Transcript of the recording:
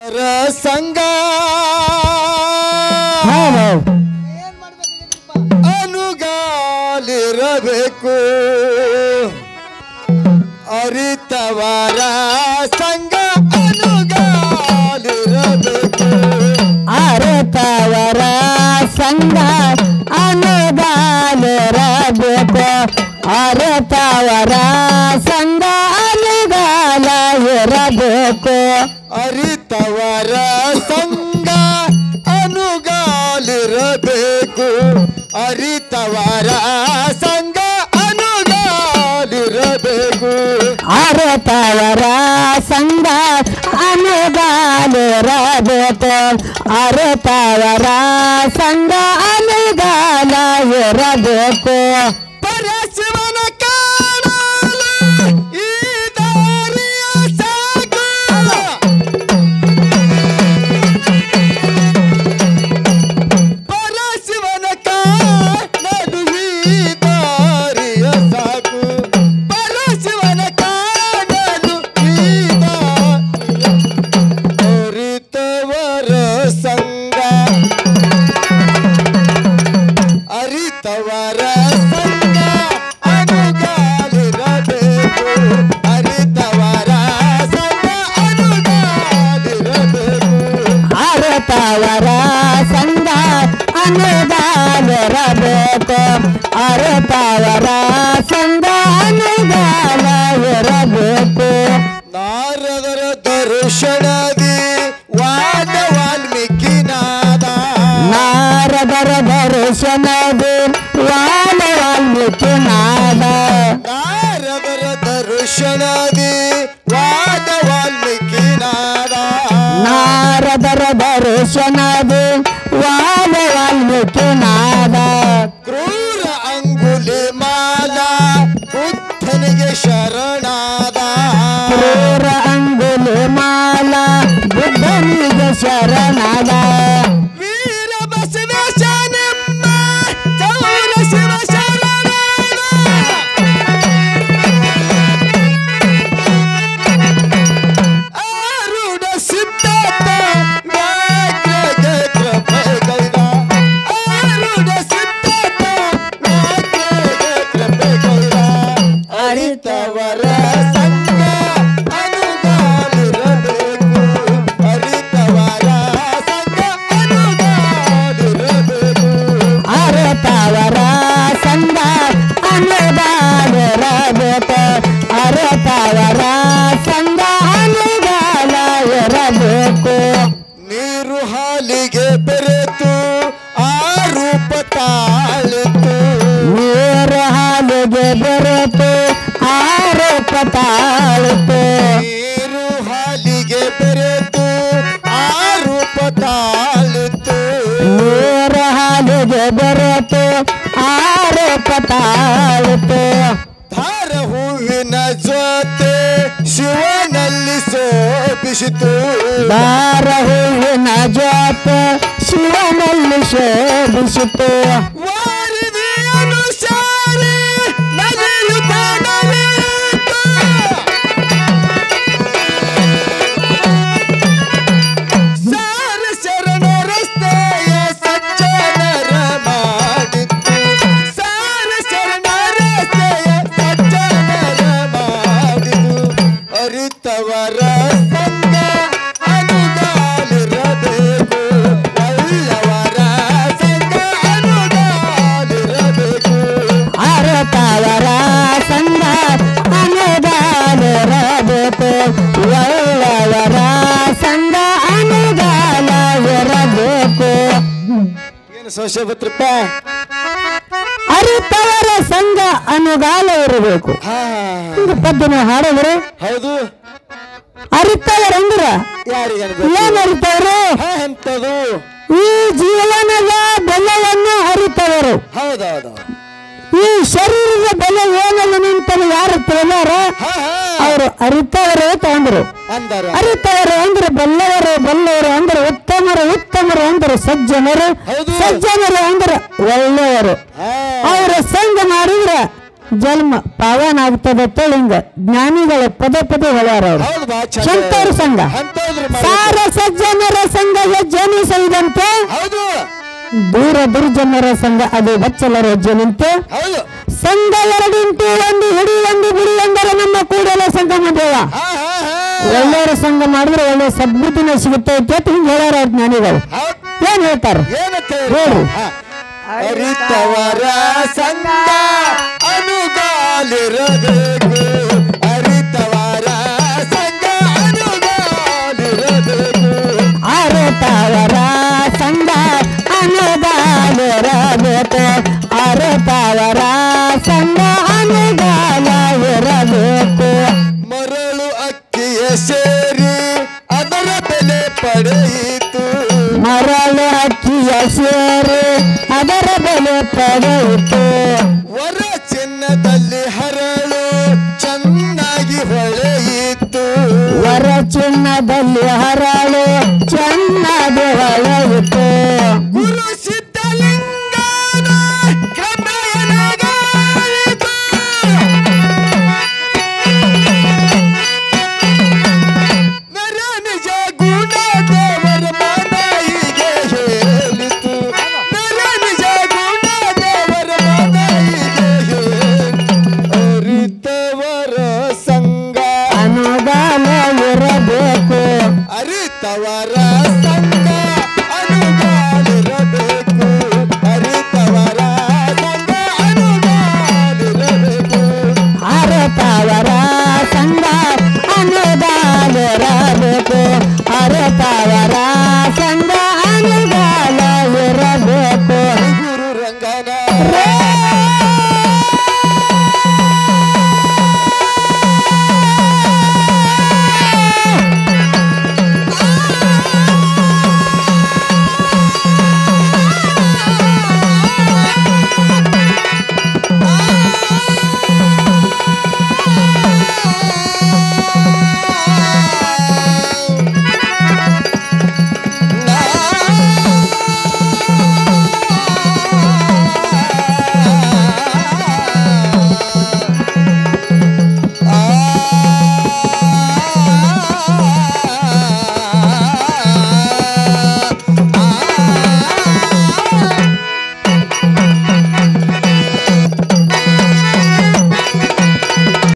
ಸಂಗ ಅನುಗಾಲಿರಬೇಕು ಅರಿತವರ ಸಂಗ ಅನುಗಾಲಿರಬೇಕು ಅರಿತವರ ಸಂಗ ಅನುಗಾಲಿರಬೇಕು ಅರಿತವರ ಸಂಗ ಅನುಗಾಲ ಇರಬೇಕು ಅರಿತವರ ಸಂಗ ಅನುಗಾಲಿರಬೇಕು ಅರಿತವರ ಸಂಗ ಅನುಗಾಲಿರಬೇಕು ಅರಿತವರ ಸಂಗ ಅನುಗಾಲಿರಬೇಕು ಅರಿತವರ ಸಂಗ ಅನುಗಾಲ ಇರಬೇಕು ಪರಶಿವನ ಕಾಣಲು ಈ ದಾರಿಯ ಸಾಗು ಪರಶಿವನ ಕಾಣಲು ಈ ದಾರಿಯ ಸಾಗು ಪರಶಿವನ ಕಾಣಲು ಈ ದಾರಿಯ ಅರಿತವರ ಸಂಗ ಅರಿತವರ ಸಂಗ ಅನುಗಾಲಿರಬೇಕು ಅರಿತವರ ಸಂಗ ಅನುಗಾಲಿರಬೇಕು ಅರಿತವರ ಸಂಗ ಅನುಗಾಲಿರಬೇಕು ಅರಿತವರ ಸಂಗ ಅನುಗಾಲ ಇರಬೇಕು ನಾರದರ ದರ್ಶನದಿ ವಾದ ವಾಲ್ಮೀಕಿನಾದ ನಾರದರ ದರ್ಶನದಿ ವಾದ ವಾಲ್ಮೀಕಿನಾದ ನಾರದರ ದರ್ಶನದಿ ವಾದ ವಾಲ್ಮೀಕಿನಾದ ನಾರದರ ದರ್ಶನದಿ ವಾದ ವಾಲ್ಮೀಕಿನಾದ ಕ್ರೂರ ಅಂಗುಲಿ ಮಾಲ ಬುದ್ಧನಿಗೆ ಶರಣಾದ ಕ್ರೂರ ಅಂಗುಲಿ ಮಾಲ ಬುದ್ಧನಿಗೆ ಶರಣಾದ ವೀರ ಬಸವೇಶನೆಂಬ ಚೌರ ಶಿವ ಶರಣಾದ ಆರುಡ ಸಿದ್ಧಾರ್ಥ ವ್ಯಾಘ್ರಗೆ ಕೃಪೆಗೈದ ಆರುಡ ಸಿದ್ಧಾರ್ಥ ವ್ಯಾಘ್ರಗೆ ಕೃಪೆಗೈದ ಅರಿತವರ ಸಂಗ ಅನುಗಾಲಿರಬೇಕು ಅರಿತವರ ಸಂಗ ಅನುಗಾಲಿರಬೇಕು ಅರಿತವರ ಸಂಗ ಅನುಗಾಲಿರಬೇಕು ಅರಿತವರ ಸಂಗ ಅನುಗಾಲ ಇರಬೇಕು ನೀರು ಹಾಲಿಗೆ ಬೆರೆತು ಆ ರೂಪ ತಾಳಿತು ನೀರು ಹಾಲಿಗೆ ಬೆರೆತು ಆರೋಪ ತಾಳಿತು ನೀರು ಹಾಲಿಗೆ ಬೆರೆತು ಆ ರೂಪ ತಾಳಿತು ನೀರು ಹಾಲಿಗೆ ಬೆರೆತು ಆರೋಪ ತಾಳಿತು ಧಾರ ಹೂವಿನ ಜೊತೆ ಶಿವನಲ್ಲಿ ಶೋಭಿಸಿತು ದಾರ ಹೂವಿನ ಜೊತೆ ಶಿವನಲ್ಲಿ ಶೋಭಿಸಿತು ವಾರಿದಿ ಅನುಸಾರಿ ನಡೆಯುತ್ತ ನಡೆಯಿತು. ಸಾರ ಶರಣ ರಸ್ತೆಯ ಸಜ್ಜನರ ಮಾಡಿತ್ತು ಸಾರ ಶರಣ ರಸ್ತೆಯ ಸಜ್ಜನರ ಮಾಡಿದು ಅರಿತವರ ಸಂಗ ಅನುಗಾಲಿರಬೇಕು ಒಳ್ಳೆಯವರ ಸಂಗ ಅನುಗಾಲಿರಬೇಕು ಅರಿತವರ ಸಂಗ ಅನುಗಾಲಿರಬೇಕು ಒಳ್ಳೆಯವರ ಸಂಗ ಅನುಗಾಲ ಇರಬೇಕು ಏನು ಸೋಷಭತ್ರಪ್ಪ ಅರಿತವರ ಸಂಘ ಅನುಗಾಲ ಇರಬೇಕು ಹಾ ಇದು ಪದ್ಯನ ಹಾಡಿದ್ರೆ ಹೌದು ಅರಿತವರಂದ್ರ ಯಾರಿಗೆ ಏನ್ ಅರಿತವರು ಎಂತದು ಈ ಜೀವನದ ಬೆಲೆಯನ್ನು ಅರಿತವರು ಹೌದೌದು ಈ ಶರೀರದ ಬೆಲೆ ಏನಲ್ಲ ನಿಂತಲು ಯಾರು ತಿಳಿದಾರ ಹಾ ಹಾ ಅವರು ಅರಿತವರು ತಗೊಂಡ್ರು ಅಂದಾರ ಅರಿತವರು ಅಂದ್ರೆ ಬಲ್ಲವರು ಬಲ್ಲವರು ಅಂದ್ರೆ ಉತ್ತಮರು ಉತ್ತಮರು ಅಂದ್ರೆ ಸಜ್ಜನರು ಹೌದು. ಸಜ್ಜನರು ಅಂದ್ರೆ ಒಳ್ಳೆಯವರು ಹಾ ಅವರ ಸಂಘ ಮಾಡಿದ್ರೆ ಜನ್ಮ ಪಾವನ ಆಗ್ತದೆ ಹಿಂಗ ಜ್ಞಾನಿಗಳ ಪದೇ ಪದೇ ಹೇಳ್ಯಾರ ಅವರು ಹೌದು ಬಾ ಚಂದ ಸಂತರ ಸಂಘ ಅಂತಂದ್ರೆ ಸಾರಸ ಸಜ್ಜನರ ಸಂಘ ಹೆಜ್ಜೆನಿಸದಂತೆ ಹೌದು ದೂರ ದುರ್ಜನರ ಸಂಘ ಅದು ಬಚ್ಚಲರ ಹೆಜ್ಜೆನಿಂತೆ ಹೌದು ಸಂಘ ಎರಡಿಂಟು ಒಂದು ಹಿಡಿ ಒಂದು ಬಿಡಿ ಎಂದರೆ ನಮ್ಮ ಕೂಡಲ ಸಂಗಮ ದೇವ ಹಾ ಹಾ ಹಾ ಒಳ್ಳೆಯವರ ಸಂಘ ಮಾಡಿದ್ರೆ ಒಳ್ಳೆ ಸದ್ಬುದ್ಧಿನ ಸಿಗುತ್ತೆ ಅಂತ ಹಿಂಗೆ ಹೇಳ್ಯಾರ ಜ್ಞಾನಿಗಳು ಹೌದ್. ಏನ್ ಹೇಳ್ತಾರ ಏನಂತ ಹೇಳು. ಅರಿತವರ ಸಂಘ ಅನುಗಾಲಿರಬೇಕು ಅರಿತವರ ಸಂಘ ಅನುಗಾಲಿರಬೇಕು ಅರತವರ ಸಂಘ ಅನುಗಾಲಿರಬೇಕು ಅರತವರ ಸಂಘ ಅನುಗಾಲ ಇರಬೇಕು ಮರಳು ಅಕ್ಕಿಯ ಸೇರಿ ಅದರ ಬೆಲೆ ಪಡೆಯಿತು ಮರಳು ಅಕ್ಕಿಯ ಸೇರಿ ಅದರ ಬೆಲೆ ಪಡೆಯಿತು ವರ ಚಿನ್ನದಲ್ಲಿ ಹರಳು ಚೆನ್ನಾಗಿ ಹೊಳೆಯಿತು ವರ ಚಿನ್ನದಲ್ಲಿ ಹರಳು ಚೆನ್ನಾಗಿ ಹೊಳೆಯಿತು ಗುರು ಸಿದ್ಧಲಿಂಗನ ಕೃಪೆಯನಗಾಯಿತು. ನರ ನಿಜ ಗುಣ ದೇವರ ಮನೈಗೆ ಹೇಳಿತು ನರ ನಿಜ ಗುಣ ದೇವರ ಮನೈಗೆ ಹೇಳಿತು ಅರಿತವರ ಸಂಘ ಅನುಗಾಲ ಇರಬೇಕು ಅರಿತವರ ಸಂಘ ಅನುಗಾಲಿರಬೇಕು